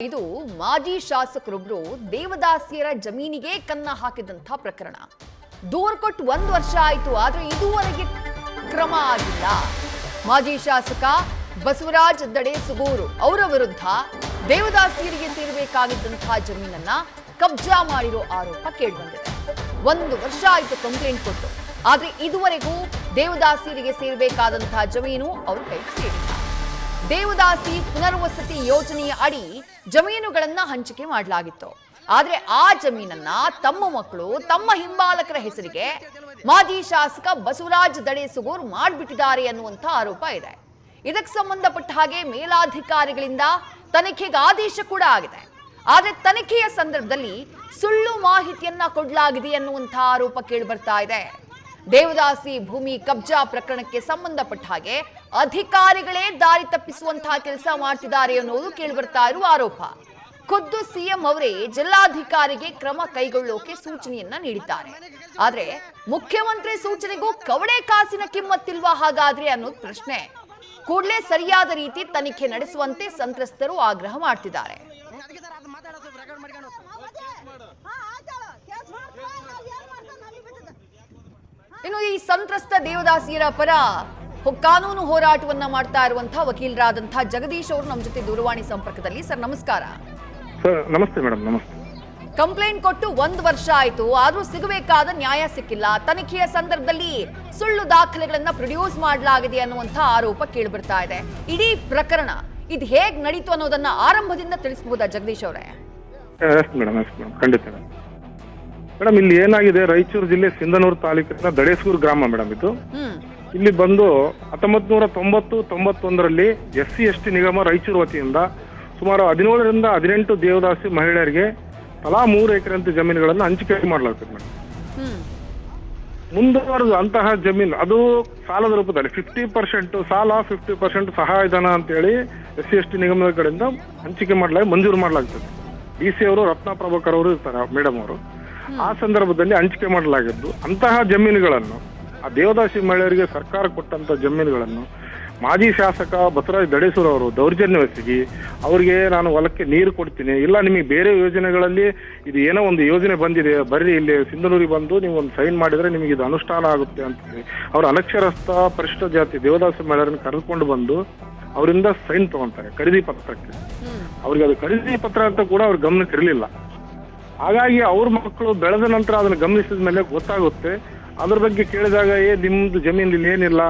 ಇದು ಮಾಜಿ ಶಾಸಕರೊಬ್ಬರು ದೇವದಾಸಿಯರ ಜಮೀನಿಗೆ ಕನ್ನ ಹಾಕಿದಂತ ಪ್ರಕರಣ. ದೂರು ಕೊಟ್ಟು 1 ವರ್ಷ ಆಯಿತು, ಆದ್ರೆ ಇದುವರೆಗೆ ಕ್ರಮ ಆಗಿಲ್ಲ. ಮಾಜಿ ಶಾಸಕ ಬಸವರಾಜ್ ದಡೇಸುಗೂರು ಅವರ ವಿರುದ್ಧ ದೇವದಾಸಿಯರಿಗೆ ಸೇರಬೇಕಾಗಿದ್ದಂತಹ ಜಮೀನನ್ನ ಕಬ್ಜಾ ಮಾಡಿರೋ ಆರೋಪ ಕೇಳಿಬಂದಿದೆ. 1 ವರ್ಷ ಆಯಿತು ಕಂಪ್ಲೇಂಟ್ ಕೊಟ್ಟು, ಆದ್ರೆ ಇದುವರೆಗೂ ದೇವದಾಸಿಯರಿಗೆ ಸೇರಬೇಕಾದಂತಹ ಜಮೀನು ಅವ್ರ ಕೈಗೆ ಸೇರಿಲ್ಲ. ದೇವದಾಸಿ ಪುನರ್ವಸತಿ ಯೋಜನೆಯ ಅಡಿ ಜಮೀನುಗಳನ್ನ ಹಂಚಿಕೆ ಮಾಡಲಾಗಿತ್ತು. ಆದ್ರೆ ಆ ಜಮೀನನ್ನ ತಮ್ಮ ಮಕ್ಕಳು, ತಮ್ಮ ಹಿಂಬಾಲಕರ ಹೆಸರಿಗೆ ಮಾಜಿ ಶಾಸಕ ಬಸವರಾಜ್ ದಡೇಸುಗೂರು ಮಾಡಿಬಿಟ್ಟಿದ್ದಾರೆ ಅನ್ನುವಂಥ ಆರೋಪ ಇದೆ. ಇದಕ್ಕೆ ಸಂಬಂಧಪಟ್ಟ ಹಾಗೆ ಮೇಲಾಧಿಕಾರಿಗಳಿಂದ ತನಿಖೆಗೆ ಆದೇಶ ಕೂಡ ಆಗಿದೆ. ಆದ್ರೆ ತನಿಖೆಯ ಸಂದರ್ಭದಲ್ಲಿ ಸುಳ್ಳು ಮಾಹಿತಿಯನ್ನ ಕೊಡಲಾಗಿದೆ ಅನ್ನುವಂಥ ಆರೋಪ ಕೇಳಿಬರ್ತಾ ಇದೆ. ದೇವದಾಸಿ ಭೂಮಿ ಕಬ್ಜಾ ಪ್ರಕರಣಕ್ಕೆ ಸಂಬಂಧಪಟ್ಟ ಹಾಗೆ ಅಧಿಕಾರಿಗಳೇ ದಾರಿ ತಪ್ಪಿಸುವಂತಹ ಕೆಲಸ ಮಾಡ್ತಿದ್ದಾರೆ ಅನ್ನೋದು ಕೇಳಿಬರ್ತಾ ಇರುವ ಆರೋಪ. ಖುದ್ದು ಸಿಎಂ ಅವರೇ ಜಿಲ್ಲಾಧಿಕಾರಿಗೆ ಕ್ರಮ ಕೈಗೊಳ್ಳೋಕೆ ಸೂಚನೆಯನ್ನ ನೀಡಿದ್ದಾರೆ. ಆದ್ರೆ ಮುಖ್ಯಮಂತ್ರಿ ಸೂಚನೆಗೂ ಕವಡೆ ಕಾಸಿನ ಕಿಮ್ಮತ್ತಿಲ್ವಾ ಹಾಗಾದ್ರೆ ಅನ್ನೋದು ಪ್ರಶ್ನೆ. ಕೂಡಲೇ ಸರಿಯಾದ ರೀತಿ ತನಿಖೆ ನಡೆಸುವಂತೆ ಸಂತ್ರಸ್ತರು ಆಗ್ರಹ ಮಾಡ್ತಿದ್ದಾರೆ. ಇನ್ನು ಈ ಸಂತ್ರಸ್ತ ದೇವದಾಸಿಯರ ಪರ ಕಾನೂನು ಹೋರಾಟವನ್ನ ಮಾಡ್ತಾ ಇರುವಂತಹ ವಕೀಲರಾದಂತಹ ಜಗದೀಶ್ ಅವರು ನಮ್ಮ ಜೊತೆ ದೂರವಾಣಿ ಸಂಪರ್ಕದಲ್ಲಿ. ಸರ್ ನಮಸ್ಕಾರ. ಸರ್ ನಮಸ್ತೆ ಮೇಡಮ್. ನಮಸ್ತೆ. ಕಂಪ್ಲೇಂಟ್ ಕೊಟ್ಟು 1 ವರ್ಷ ಆಯ್ತು, ಆದ್ರೂ ಸಿಗಬೇಕಾದ ನ್ಯಾಯ ಸಿಕ್ಕಿಲ್ಲ. ತನಿಖೆಯ ಸಂದರ್ಭದಲ್ಲಿ ಸುಳ್ಳು ದಾಖಲೆಗಳನ್ನ ಪ್ರೊಡ್ಯೂಸ್ ಮಾಡಲಾಗಿದೆ ಅನ್ನುವಂಥ ಆರೋಪ ಕೇಳಿಬರ್ತಾ ಇದೆ. ಇಡೀ ಪ್ರಕರಣ ಇದು ಹೇಗ್ ನಡೀತು ಅನ್ನೋದನ್ನ ಆರಂಭದಿಂದ ತಿಳಿಸಬಹುದಾ ಜಗದೀಶ್ ಅವರೇ? ಮೇಡಮ್ ಖಂಡಿತ ಮೇಡಮ್. ಇಲ್ಲಿ ಏನಾಗಿದೆ, ರಾಯಚೂರು ಜಿಲ್ಲೆ ಸಿಂಧನೂರು ತಾಲೂಕಿನ ದಡೇಸೂರು ಗ್ರಾಮ ಮೇಡಮ್. ಇದು ಇಲ್ಲಿ ಬಂದು 1990-91ರಲ್ಲಿ SC/ST ನಿಗಮ ರಾಯಚೂರು ವತಿಯಿಂದ ಸುಮಾರು 17ರಿಂದ 18 ದೇವದಾಸಿ ಮಹಿಳೆಯರಿಗೆ ತಲಾ 3 ಎಕರೆ ಜಮೀನುಗಳನ್ನು ಹಂಚಿಕೆ ಮಾಡಲಾಗ್ತದೆ ಮೇಡಮ್. ಮುಂದುವರೆದು ಅಂತಹ ಜಮೀನು ಅದು ಸಾಲದ ರೂಪದಲ್ಲಿ 50% ಸಾಲ, 50% ಸಹಾಯಧನ ಅಂತೇಳಿ SC/ST ನಿಗಮದ ಕಡೆಯಿಂದ ಹಂಚಿಕೆ ಮಂಜೂರು ಮಾಡಲಾಗ್ತದೆ. DC ಅವರು, ರತ್ನ ಪ್ರಭಾಕರ್ ಅವರು ಇರ್ತಾರೆ ಮೇಡಮ್ ಅವರು. ಆ ಸಂದರ್ಭದಲ್ಲಿ ಹಂಚಿಕೆ ಮಾಡಲಾಗಿದ್ದು ಅಂತಹ ಜಮೀನುಗಳನ್ನು, ಆ ದೇವದಾಸಿ ಮಹಿಳೆಯರಿಗೆ ಸರ್ಕಾರ ಕೊಟ್ಟಂತ ಜಮೀನುಗಳನ್ನು ಮಾಜಿ ಶಾಸಕ ಬಸವರಾಜ್ ದಡೇಸೂರು ಅವರು ದೌರ್ಜನ್ಯವೆಸಗಿ ಅವರಿಗೆ ನಾನು ಹೊಲಕ್ಕೆ ನೀರು ಕೊಡ್ತೀನಿ, ಇಲ್ಲ ನಿಮಗೆ ಬೇರೆ ಯೋಜನೆಗಳಲ್ಲಿ ಇದು ಏನೋ ಒಂದು ಯೋಜನೆ ಬಂದಿದೆ, ಬರ್ರಿ ಇಲ್ಲಿ ಸಿಂಧನೂರಿಗೆ ಬಂದು ನೀವು ಒಂದು ಸೈನ್ ಮಾಡಿದ್ರೆ ನಿಮಗೆ ಇದು ಅನುಷ್ಠಾನ ಆಗುತ್ತೆ ಅಂತೇಳಿ ಅವರು ಅನಕ್ಷರಸ್ಥ ಪರಿಶಿಷ್ಟ ಜಾತಿ ದೇವದಾಸಿ ಮಹಿಳೆಯರನ್ನು ಕರೆದುಕೊಂಡು ಬಂದು ಅವರಿಂದ ಸೈನ್ ತಗೊಂತಾರೆ ಖರೀದಿ ಪತ್ರಕ್ಕೆ. ಅವ್ರಿಗೆ ಅದು ಖರೀದಿ ಪತ್ರ ಅಂತ ಕೂಡ ಅವ್ರ ಗಮನಕ್ಕೆ ಇರಲಿಲ್ಲ. ಹಾಗಾಗಿ ಅವ್ರ ಮಕ್ಕಳು ಬೆಳೆದ ನಂತರ ಅದನ್ನು ಗಮನಿಸಿದ ಮೇಲೆ ಗೊತ್ತಾಗುತ್ತೆ. ಅದ್ರ ಬಗ್ಗೆ ಕೇಳಿದಾಗ ನಿಮ್ದು ಜಮೀನಲ್ಲಿ ಏನಿಲ್ಲ,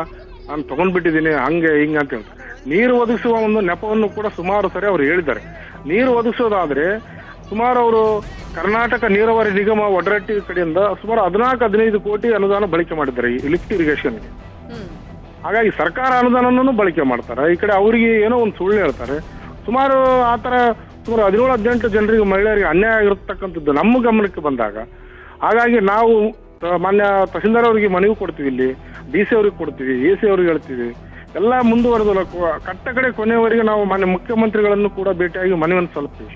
ನಾನು ತಗೊಂಡ್ಬಿಟ್ಟಿದ್ದೀನಿ ಹಂಗೆ ಹಿಂಗೆ ಅಂತ ಹೇಳಿ ನೀರು ಒದಗಿಸುವ ಒಂದು ನೆಪವನ್ನು ಕೂಡ ಸುಮಾರು ಸರಿ ಅವ್ರು ಹೇಳಿದ್ದಾರೆ. ನೀರು ಒದಗಿಸೋದಾದ್ರೆ ಸುಮಾರು ಅವರು ಕರ್ನಾಟಕ ನೀರಾವರಿ ನಿಗಮ ಒಡರಟ್ಟಿ ಕಡೆಯಿಂದ ಸುಮಾರು 14-15 ಕೋಟಿ ಅನುದಾನ ಬಳಕೆ ಮಾಡಿದ್ದಾರೆ ಈ ಲಿಫ್ಟ್ ಇರಿಗೇಷನ್ಗೆ. ಹಾಗಾಗಿ ಸರ್ಕಾರ ಅನುದಾನನೂ ಬಳಕೆ ಮಾಡ್ತಾರೆ. ಈ ಕಡೆ ಅವರಿಗೆ ಏನೋ ಒಂದು ಸುಳ್ಳು ಹೇಳ್ತಾರೆ. ಸುಮಾರು ಆತರ ಸುಮಾರು 17-18 ಜನರಿಗೆ, ಮಹಿಳೆಯರಿಗೆ ಅನ್ಯಾಯ ಆಗಿರತಕ್ಕಂಥದ್ದು ನಮ್ಮ ಗಮನಕ್ಕೆ ಬಂದಾಗ, ಹಾಗಾಗಿ ನಾವು ಮಾನ್ಯ ತಹಸೀಲ್ದಾರ್ ಅವರಿಗೆ ಮನವಿ ಕೊಡ್ತೀವಿ, ಇಲ್ಲಿ DC ಅವ್ರಿಗೆ ಕೊಡ್ತೀವಿ, AC ಅವ್ರಿಗೆ ಹೇಳ್ತೀವಿ, ಎಲ್ಲ ಮುಂದುವರೆದು ಕಟ್ಟ ಕಡೆ ಕೊನೆಯವರೆಗೆ ನಾವು ಮಾನ್ಯ ಮುಖ್ಯಮಂತ್ರಿಗಳನ್ನು ಕೂಡ ಭೇಟಿಯಾಗಿ ಮನವಿಯನ್ನು ಸಲ್ಲಿಸ್ತೀವಿ.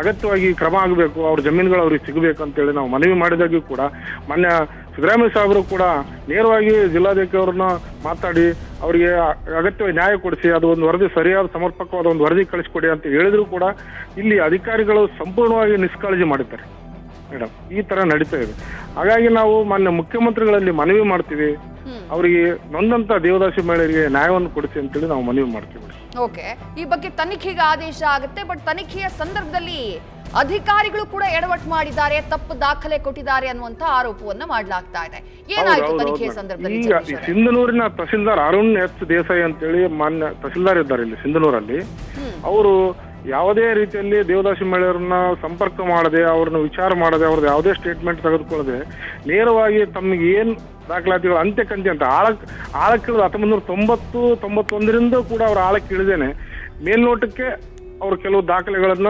ಅಗತ್ಯವಾಗಿ ಕ್ರಮ ಆಗಬೇಕು, ಅವ್ರ ಜಮೀನುಗಳು ಅವ್ರಿಗೆ ಸಿಗಬೇಕು ಅಂತೇಳಿ ನಾವು ಮನವಿ ಮಾಡಿದಾಗ್ಯೂ ಕೂಡ ಮಾನ್ಯ ಸಿದ್ದರಾಮಯ್ಯ ಸಾಹೇಬರು ಕೂಡ ನೇರವಾಗಿ ಜಿಲ್ಲಾಧಿಕಾರಿ ಅವ್ರನ್ನ ಮಾತಾಡಿ ಅವರಿಗೆ ಅಗತ್ಯವಾಗಿ ನ್ಯಾಯ ಕೊಡಿಸಿ ಅದು ಒಂದು ವರದಿ, ಸರಿಯಾದ ಸಮರ್ಪಕವಾದ ಒಂದು ವರದಿ ಕಳಿಸ್ಕೊಡಿ ಅಂತ ಹೇಳಿದ್ರು ಕೂಡ ಇಲ್ಲಿ ಅಧಿಕಾರಿಗಳು ಸಂಪೂರ್ಣವಾಗಿ ನಿಷ್ಕಾಳಜಿ ಮಾಡಿದ್ದಾರೆ ಮೇಡಮ್. ಈ ತರ ನಡೀತಾ ಇದೆ. ಹಾಗಾಗಿ ನಾವು ಮಾನ್ಯ ಮುಖ್ಯಮಂತ್ರಿಗಳಲ್ಲಿ ಮನವಿ ಮಾಡ್ತೀವಿ, ಅವರಿಗೆ ನೊಂದಂತ ದೇವದಾಸಿ ಮಹಿಳೆಯರಿಗೆ ನ್ಯಾಯವನ್ನು ಕೊಡಿಸಿ ಅಂತೇಳಿ ನಾವು ಮನವಿ ಮಾಡ್ತೀವಿ. ಓಕೆ, ಈ ಬಗ್ಗೆ ತನಿಖೆಗೆ ಆದೇಶ ಆಗುತ್ತೆ. ಬಟ್ ತನಿಖೆಯ ಸಂದರ್ಭದಲ್ಲಿ ಅಧಿಕಾರಿಗಳು ಕೂಡ ಎಡವಟ್ಟು ಮಾಡಿದ್ದಾರೆ, ತಪ್ಪು ದಾಖಲೆ ಕೊಟ್ಟಿದ್ದಾರೆ ಅನ್ನುವಂತ ಆರೋಪವನ್ನ ಮಾಡಲಾಗ್ತಾ ಇದೆ. ಏನಾಯ್ತು ತನಿಖೆಯ ಸಂದರ್ಭದಲ್ಲಿ? ಈಗ ಸಿಂಧನೂರಿನ ತಹಸೀಲ್ದಾರ್ ಅರುಣ್ ಎಚ್ ದೇಸಾಯಿ ಅಂತೇಳಿ ಮಾನ್ಯ ತಹಸೀಲ್ದಾರ್ ಇದ್ದಾರೆ ಇಲ್ಲಿ ಸಿಂಧನೂರಲ್ಲಿ. ಅವರು ಯಾವುದೇ ರೀತಿಯಲ್ಲಿ ದೇವದಾಸಿ ಮಹಿಳೆಯರನ್ನ ಸಂಪರ್ಕ ಮಾಡದೆ, ಅವ್ರನ್ನ ವಿಚಾರ ಮಾಡದೆ, ಅವ್ರದ್ದು ಯಾವುದೇ ಸ್ಟೇಟ್ಮೆಂಟ್ ತೆಗೆದುಕೊಳ್ಳದೆ ನೇರವಾಗಿ ತಮಗೆ ಏನ್ ದಾಖಲಾತಿಗಳು ಅಂತ್ಯಕಂತ್ಯ ಅಂತ ಆಳಕ್ಕಿಳಿದು 1990-91ರಿಂದ ಕೂಡ ಅವ್ರ ಆಳಕ್ಕೆ ಇಳಿದೇನೆ ಮೇಲ್ನೋಟಕ್ಕೆ ಅವರು ಕೆಲವು ದಾಖಲೆಗಳನ್ನ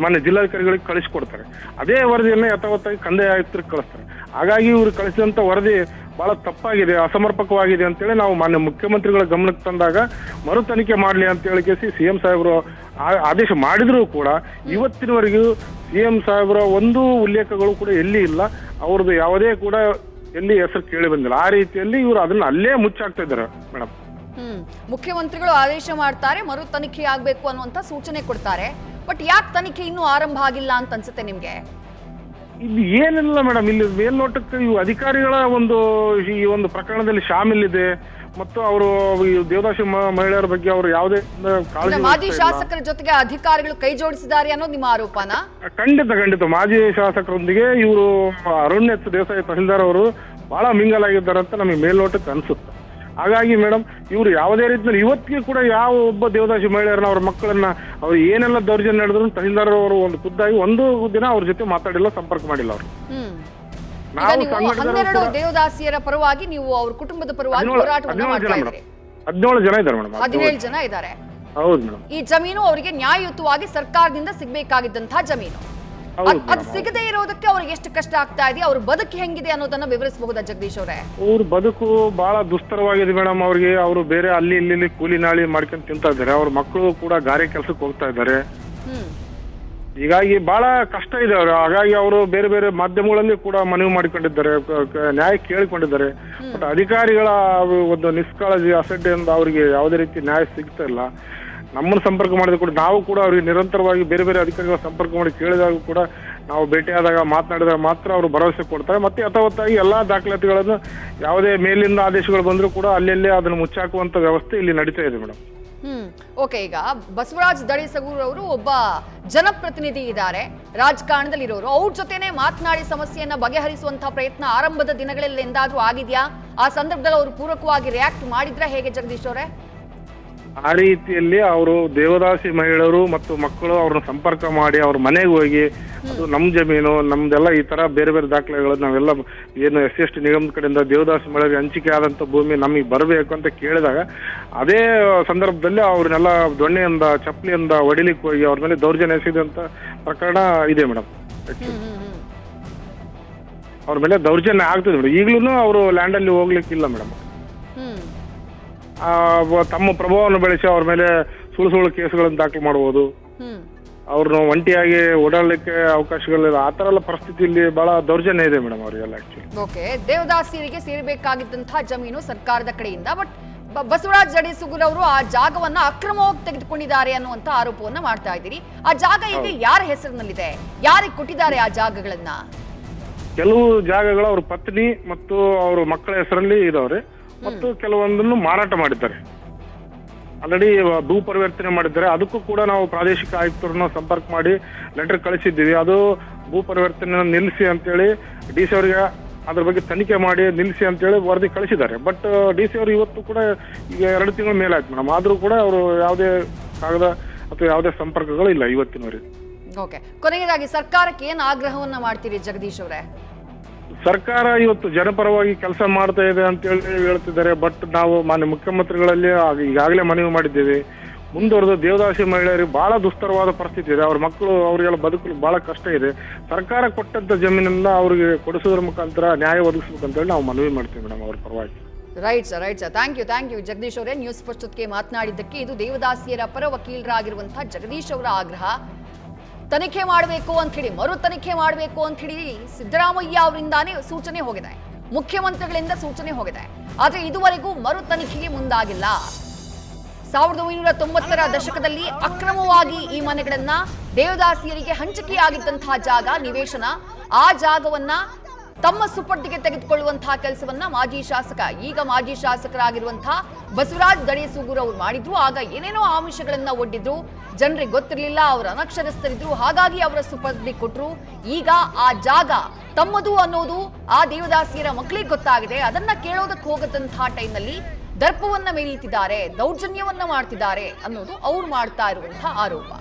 ಮಾನ್ಯ ಜಿಲ್ಲಾಧಿಕಾರಿಗಳಿಗೆ ಕಳಿಸ್ಕೊಡ್ತಾರೆ. ಅದೇ ವರದಿಯನ್ನ ಯಥಾವತ್ತಾಗಿ ಕಂದಾಯ ಆಯುಕ್ತರಿಗೆ ಕಳಿಸ್ತಾರೆ. ಹಾಗಾಗಿ ಇವ್ರು ಕಳಿಸಿದಂತ ವರದಿ ಬಹಳ ತಪ್ಪಾಗಿದೆ, ಅಸಮರ್ಪಕವಾಗಿದೆ ಅಂತೇಳಿ ನಾವು ಮಾನ್ಯ ಮುಖ್ಯಮಂತ್ರಿಗಳ ಗಮನಕ್ಕೆ ತಂದಾಗ ಮರು ತನಿಖೆ ಮಾಡಲಿ ಅಂತ ಹೇಳಿ CM ಸಾಹೇಬರು ಆದೇಶ ಮಾಡಿದ್ರು ಕೂಡ ಇವತ್ತಿನವರೆಗೂ CM ಸಾಹೇಬರ ಒಂದು ಉಲ್ಲೇಖಗಳು ಕೂಡ ಎಲ್ಲಿ ಇಲ್ಲ. ಅವ್ರದ್ದು ಯಾವುದೇ ಕೂಡ ಎಲ್ಲಿ ಹೆಸರು ಕೇಳಿ ಬಂದಿಲ್ಲ. ಆ ರೀತಿಯಲ್ಲಿ ಇವರು ಅದನ್ನ ಅಲ್ಲೇ ಮುಚ್ಚಾಕ್ತಾ ಇದ್ದಾರೆ ಮೇಡಮ್. ಮುಖ್ಯಮಂತ್ರಿಗಳು ಆದೇಶ ಮಾಡ್ತಾರೆ, ಮರು ತನಿಖೆ ಆಗ್ಬೇಕು ಅನ್ನುವಂತ ಸೂಚನೆ ಕೊಡ್ತಾರೆ. ಬಟ್ ಯಾಕೆ ತನಿಖೆ ಇನ್ನೂ ಆರಂಭ ಆಗಿಲ್ಲ ಅಂತ ಅನ್ಸುತ್ತೆ ನಿಮ್ಗೆ? ಇಲ್ಲಿ ಏನಿಲ್ಲ ಮೇಡಮ್, ಇಲ್ಲಿ ಮೇಲ್ನೋಟಕ್ಕೆ ಇವು ಅಧಿಕಾರಿಗಳ ಈ ಒಂದು ಪ್ರಕರಣದಲ್ಲಿ ಶಾಮಿಲಿದೆ ಮತ್ತು ಅವರು ಈ ದೇವದಾಸಿ ಮಹಿಳೆಯರ ಬಗ್ಗೆ ಅವರು ಯಾವುದೇ ಕಾಳಜಿ ಮಾಜಿ ಶಾಸಕರ ಜೊತೆಗೆ ಅಧಿಕಾರಿಗಳು ಕೈ ಜೋಡಿಸಿದ್ದಾರೆ ಅನ್ನೋದು ನಿಮ್ಮ ಆರೋಪನಾ? ಖಂಡಿತ ಮಾಜಿ ಶಾಸಕರೊಂದಿಗೆ ಇವರು ಅರುಣ್ ಎಚ್ ದೇಸಾಯಿ ತಹಸೀಲ್ದಾರ್ ಅವರು ಬಹಳ ಮಿಂಗಲ್ ಆಗಿದ್ದಾರೆ ಅಂತ ನಮಗೆ ಮೇಲ್ನೋಟಕ್ಕೆ ಅನ್ಸುತ್ತೆ. ಹಾಗಾಗಿ ಮೇಡಮ್ ಇವರು ಯಾವುದೇ ರೀತಿಯಲ್ಲಿ ಇವತ್ತಿಗೆ ಕೂಡ ಯಾವ ಒಬ್ಬ ದೇವದಾಸಿ ಮಹಿಳೆಯರನ್ನ ಅವ್ರ ಮಕ್ಕಳನ್ನ ಅವ್ರು ಏನೆಲ್ಲ ದೌರ್ಜನ್ಯ ನಡೆದ್ರು ತಹಸೀಲ್ದಾರ್ ಅವರು ಒಂದು ಖುದ್ದಾಗಿ ಒಂದು ದಿನ ಅವ್ರ ಜೊತೆ ಮಾತಾಡಿಲ್ಲ, ಸಂಪರ್ಕ ಮಾಡಿಲ್ಲ ಅವರು. ಈಗ ನೀವು 12 ದೇವದಾಸಿಯರ ಪರವಾಗಿ ನೀವು ಅವ್ರ ಕುಟುಂಬದ ಪರವಾಗಿ ಹೋರಾಟವನ್ನು ಮಾಡ್ತಾ ಇದ್ದೀರಿ. 17 ಜನ ಇದ್ದಾರೆ ಮೇಡಮ್. 17 ಜನ ಇದ್ದಾರೆ. ಹೌದು ಮೇಡಮ್. ಈ ಜಮೀನು ಅವರಿಗೆ ನ್ಯಾಯಯುತವಾಗಿ ಸರ್ಕಾರದಿಂದ ಸಿಗ್ಬೇಕಾಗಿದ್ದಂತಹ ಜಮೀನು, ಅದು ಸಿಗದೆ ಇರೋದಕ್ಕೆ ಅವ್ರಿಗೆ ಎಷ್ಟು ಕಷ್ಟ ಆಗ್ತಾ ಇದೆ, ಅವ್ರ ಬದುಕು ಹೆಂಗಿದೆ ಅನ್ನೋದನ್ನ ವಿವರಿಸಬಹುದಾ ಜಗದೀಶ್ ಅವರೇ? ಅವ್ರ ಬದುಕು ಬಹಳ ದುಸ್ತರವಾಗಿದೆ ಮೇಡಮ್. ಅವ್ರಿಗೆ ಅವರು ಬೇರೆ ಅಲ್ಲಿ ಇಲ್ಲಿ ಕೂಲಿ ನಾಳಿ ಮಾಡ್ಕೊಂಡು ತಿಂತಾ ಇದ್ದಾರೆ. ಅವ್ರ ಮಕ್ಕಳು ಕೂಡ ಗಾರೆ ಕೆಲಸಕ್ಕೆ ಹೋಗ್ತಾ ಇದ್ದಾರೆ. ಹೀಗಾಗಿ ಬಹಳ ಕಷ್ಟ ಇದೆ ಅವರು. ಹಾಗಾಗಿ ಅವರು ಬೇರೆ ಬೇರೆ ಮಾಧ್ಯಮಗಳಲ್ಲಿ ಕೂಡ ಮನವಿ ಮಾಡಿಕೊಂಡಿದ್ದಾರೆ, ನ್ಯಾಯ ಕೇಳಿಕೊಂಡಿದ್ದಾರೆ. ಬಟ್ ಅಧಿಕಾರಿಗಳ ಒಂದು ನಿಷ್ಕಾಳಜಿ ಅಸಡ್ಡೆಯಿಂದ ಅವರಿಗೆ ಯಾವುದೇ ರೀತಿ ನ್ಯಾಯ ಸಿಗ್ತಾ ಇಲ್ಲ. ನಮ್ಮನ್ನು ಸಂಪರ್ಕ ಮಾಡಿದ ಕೂಡ ನಾವು ಕೂಡ ಅವ್ರಿಗೆ ನಿರಂತರವಾಗಿ ಬೇರೆ ಬೇರೆ ಅಧಿಕಾರಿಗಳ ಸಂಪರ್ಕ ಮಾಡಿ ಕೇಳಿದಾಗ ಕೂಡ ನಾವು ಭೇಟಿಯಾದಾಗ ಮಾತನಾಡಿದಾಗ ಮಾತ್ರ ಅವರು ಭರವಸೆ ಕೊಡ್ತಾರೆ. ಮತ್ತೆ ಯಥಾವತ್ತಾಗಿ ಎಲ್ಲಾ ದಾಖಲಾತಿಗಳನ್ನು ಯಾವುದೇ ಮೇಲಿಂದ ಆದೇಶಗಳು ಬಂದರೂ ಕೂಡ ಅಲ್ಲೇ ಅದನ್ನು ಮುಚ್ಚಾಕುವಂತ ವ್ಯವಸ್ಥೆ ಇಲ್ಲಿ ನಡೀತಾ ಇದೆ ಮೇಡಮ್. ಓಕೆ, ಈಗ ಬಸವರಾಜ್ ದಡಿಸಗೂರ್ ಅವರು ಒಬ್ಬ ಜನಪ್ರತಿನಿಧಿ ಇದ್ದಾರೆ, ರಾಜಕಾರಣದಲ್ಲಿ ಇರೋರು. ಅವ್ರ ಜೊತೆನೆ ಮಾತನಾಡಿ ಸಮಸ್ಯೆಯನ್ನ ಬಗೆಹರಿಸುವಂತಹ ಪ್ರಯತ್ನ ಆರಂಭದ ದಿನಗಳಲ್ಲಿ ಎಂದಾದ್ರೂ ಆಗಿದ್ಯಾ? ಆ ಸಂದರ್ಭದಲ್ಲಿ ಅವರು ಪೂರಕವಾಗಿ ರಿಯಾಕ್ಟ್ ಮಾಡಿದ್ರ ಹೇಗೆ ಜಗದೀಶ್ ಅವರೇ? ಆ ರೀತಿಯಲ್ಲಿ ಅವರು ದೇವದಾಸಿ ಮಹಿಳೆಯರು ಮತ್ತು ಮಕ್ಕಳು ಅವ್ರನ್ನ ಸಂಪರ್ಕ ಮಾಡಿ ಅವ್ರ ಮನೆಗೆ ಹೋಗಿ ಅದು ನಮ್ ಜಮೀನು ನಮ್ದೆಲ್ಲ ಈ ತರ ಬೇರೆ ಬೇರೆ ದಾಖಲೆಗಳು ನಾವೆಲ್ಲ ಏನು SC ನಿಗಮದ ಕಡೆಯಿಂದ ದೇವದಾಸಿ ಮಹಿಳೆಯರಿಗೆ ಹಂಚಿಕೆ ಆದಂತ ಭೂಮಿ ನಮಗೆ ಬರಬೇಕು ಅಂತ ಕೇಳಿದಾಗ ಅದೇ ಸಂದರ್ಭದಲ್ಲಿ ಅವ್ರನ್ನೆಲ್ಲ ದೊಣ್ಣೆಯಿಂದ ಚಪ್ಪಲಿಯಿಂದ ಹೊಡಿಲಿಕ್ಕೆ ಹೋಗಿ ಅವ್ರ ಮೇಲೆ ದೌರ್ಜನ್ಯ ಎಸಗಿದಂತ ಪ್ರಕರಣ ಇದೆ ಮೇಡಮ್. ಅವ್ರ ಮೇಲೆ ದೌರ್ಜನ್ಯ ಆಗ್ತದೆ ಮೇಡಮ್. ಈಗಲೂ ಅವರು ಲ್ಯಾಂಡ್ ಅಲ್ಲಿ ಹೋಗ್ಲಿಕ್ಕಿಲ್ಲ ಮೇಡಮ್. ತಮ್ಮ ಪ್ರಭಾವವನ್ನು ಬೆಳೆಸಿ ಅವ್ರ ಮೇಲೆ ಸುಳ್ಳು ಕೇಸುಗಳನ್ನು ದಾಖಲು ಮಾಡಬಹುದು, ಅವ್ರನ್ನ ಒಂಟಿಯಾಗಿ ಓಡಾಡಲಿಕ್ಕೆ ಅವಕಾಶಗಳಿಲ್ಲ. ಆ ತರ ಎಲ್ಲ ಪರಿಸ್ಥಿತಿಯಲ್ಲಿ ಬಹಳ ದೌರ್ಜನ್ಯ ಇದೆ ಮೇಡಮ್ ಅವರಿಗೆಲ್ಲ. ಆಕ್ಚುಲಿ ಓಕೆ, ದೇವದಾಸಿಯರಿಗೆ ಸೇರಬೇಕಾಗಿದ್ದಂತಹ ಜಮೀನು ಸರ್ಕಾರದ ಕಡೆಯಿಂದ, ಬಟ್ ಬಸವರಾಜ್ ದಡಿಸಗೂರ್ ಅವರು ಆ ಜಾಗವನ್ನ ಅಕ್ರಮವಾಗಿ ತೆಗೆದುಕೊಂಡಿದ್ದಾರೆ ಅನ್ನುವಂತ ಆರೋಪವನ್ನ ಮಾಡ್ತಾ ಇದ್ದೀರಿ. ಆ ಜಾಗ ಈಗ ಯಾರ ಹೆಸರಿನಲ್ಲಿದೆ? ಯಾರಿಗೆ ಕೊಟ್ಟಿದ್ದಾರೆ ಆ ಜಾಗಗಳನ್ನ? ಕೆಲವು ಜಾಗಗಳು ಅವ್ರ ಪತ್ನಿ ಮತ್ತು ಅವ್ರ ಮಕ್ಕಳ ಹೆಸರಲ್ಲಿ ಇದಾವ್ರೆ ಮತ್ತು ಕೆಲವೊಂದನ್ನು ಮಾರಾಟ ಮಾಡಿದ್ದಾರೆ. ಆಲ್ರೆಡಿ ಭೂ ಪರಿವರ್ತನೆ ಮಾಡಿದ್ದಾರೆ. ಅದಕ್ಕೂ ಕೂಡ ನಾವು ಪ್ರಾದೇಶಿಕ ಆಯುಕ್ತರನ್ನ ಸಂಪರ್ಕ ಮಾಡಿ ಲೆಟರ್ ಕಳಿಸಿದ್ದೀವಿ. ಅದು ಭೂ ಪರಿವರ್ತನೆ ನಿಲ್ಲಿಸಿ ಅಂತೇಳಿ DC ಅವರಿಗೆ ಅದ್ರ ಬಗ್ಗೆ ತನಿಖೆ ಮಾಡಿ ನಿಲ್ಲಿಸಿ ಅಂತೇಳಿ ವರದಿ ಕಳಿಸಿದ್ದಾರೆ. ಬಟ್ DC ಅವರು ಇವತ್ತು ಕೂಡ ಈಗ 2 ತಿಂಗಳ ಮೇಲಾಯ್ತು ಮೇಡಮ್. ಆದ್ರೂ ಕೂಡ ಅವರು ಯಾವುದೇ ಕಾಗದ ಅಥವಾ ಯಾವುದೇ ಸಂಪರ್ಕಗಳು ಇಲ್ಲ ಇವತ್ತಿನವರೆಗೆ. ಓಕೆ, ಕೊನೆಯದಾಗಿ ಸರ್ಕಾರಕ್ಕೆ ಏನ್ ಆಗ್ರಹವನ್ನ ಮಾಡ್ತೀರಿ ಜಗದೀಶ್ ಅವರೇ? ಸರ್ಕಾರ ಇವತ್ತು ಜನಪರವಾಗಿ ಕೆಲಸ ಮಾಡ್ತಾ ಇದೆ ಅಂತ ಹೇಳಿ ಹೇಳ್ತಿದ್ದಾರೆ. ಬಟ್ ನಾವು ಮಾನ್ಯ ಮುಖ್ಯಮಂತ್ರಿಗಳಲ್ಲಿ ಈಗಾಗಲೇ ಮನವಿ ಮಾಡಿದ್ದೇವೆ. ಮುಂದುವರೆದು ದೇವದಾಸಿ ಮಹಿಳೆಯರಿಗೆ ಬಹಳ ದುಸ್ತರವಾದ ಪರಿಸ್ಥಿತಿ ಇದೆ. ಅವ್ರ ಮಕ್ಕಳು ಅವರಿಗೆಲ್ಲ ಬದುಕಲು ಬಹಳ ಕಷ್ಟ ಇದೆ. ಸರ್ಕಾರ ಕೊಟ್ಟಂತ ಜಮೀನನ್ನ ಅವ್ರಿಗೆ ಕೊಡಿಸೋದ್ರ ಮುಖಾಂತರ ನ್ಯಾಯ ಒದಗಿಸ್ಬೇಕಂತ ಹೇಳಿ ನಾವು ಮನವಿ ಮಾಡ್ತೀವಿ ಮೇಡಮ್ ಅವ್ರ ಪರವಾಗಿ. Right sir. Thank you Jagadish ಅವರೇ, ನ್ಯೂಸ್ ಫಸ್ಟ್ ಜೊತೆಗೆ ಮಾತನಾಡಿದ್ದಕ್ಕೆ. ಇದು ದೇವದಾಸಿಯರ ಪರ ವಕೀಲರಾಗಿರುವಂತಹ ಜಗದೀಶ್ ಅವರ ಆಗ್ರಹ. ತನಿಖೆ ಮಾಡಬೇಕು ಅಂತ ಹೇಳಿ, ಮರು ತನಿಖೆ ಮಾಡಬೇಕು ಅಂತ ಹೇಳಿ ಸಿದ್ದರಾಮಯ್ಯ ಅವರಿಂದಾನೇ ಸೂಚನೆ ಹೋಗಿದೆ, ಮುಖ್ಯಮಂತ್ರಿಗಳಿಂದ ಸೂಚನೆ ಹೋಗಿದೆ. ಆದ್ರೆ ಇದುವರೆಗೂ ಮರು ತನಿಖೆಗೆ ಮುಂದಾಗಿಲ್ಲ. 1990ರ ದಶಕದಲ್ಲಿ ಅಕ್ರಮವಾಗಿ ಈ ಮನೆಗಳನ್ನ ದೇವದಾಸಿಯರಿಗೆ ಹಂಚಿಕೆಯಾಗಿದ್ದಂತಹ ಜಾಗ, ನಿವೇಶನ, ಆ ಜಾಗವನ್ನ ತಮ್ಮ ಸುಪರ್ದಿಗೆ ತೆಗೆದುಕೊಳ್ಳುವಂತಹ ಕೆಲಸವನ್ನ ಈಗ ಮಾಜಿ ಶಾಸಕರಾಗಿರುವಂತಹ ಬಸವರಾಜ್ ದಡಿಸಗೂರ್ ಅವರು ಮಾಡಿದ್ರು. ಆಗ ಏನೇನೋ ಆಮಿಷಗಳನ್ನ ಒಡ್ಡಿದ್ರು, ಜನರಿಗೆ ಗೊತ್ತಿರಲಿಲ್ಲ, ಅವರು ಅನಕ್ಷರಸ್ಥರಿದ್ರು, ಹಾಗಾಗಿ ಅವರ ಸುಪರ್ದಿ ಕೊಟ್ರು. ಈಗ ಆ ಜಾಗ ತಮ್ಮದು ಅನ್ನೋದು ಆ ದೇವದಾಸಿಯರ ಮಕ್ಕಳಿಗೆ ಗೊತ್ತಾಗಿದೆ. ಅದನ್ನ ಕೇಳೋದಕ್ಕೆ ಹೋಗದಂತಹ ಟೈಮ್ನಲ್ಲಿ ದರ್ಪವನ್ನ ಮೆರೀತಿದ್ದಾರೆ, ದೌರ್ಜನ್ಯವನ್ನ ಮಾಡ್ತಿದ್ದಾರೆ ಅನ್ನೋದು ಅವ್ರು ಮಾಡ್ತಾ ಇರುವಂತಹ ಆರೋಪ.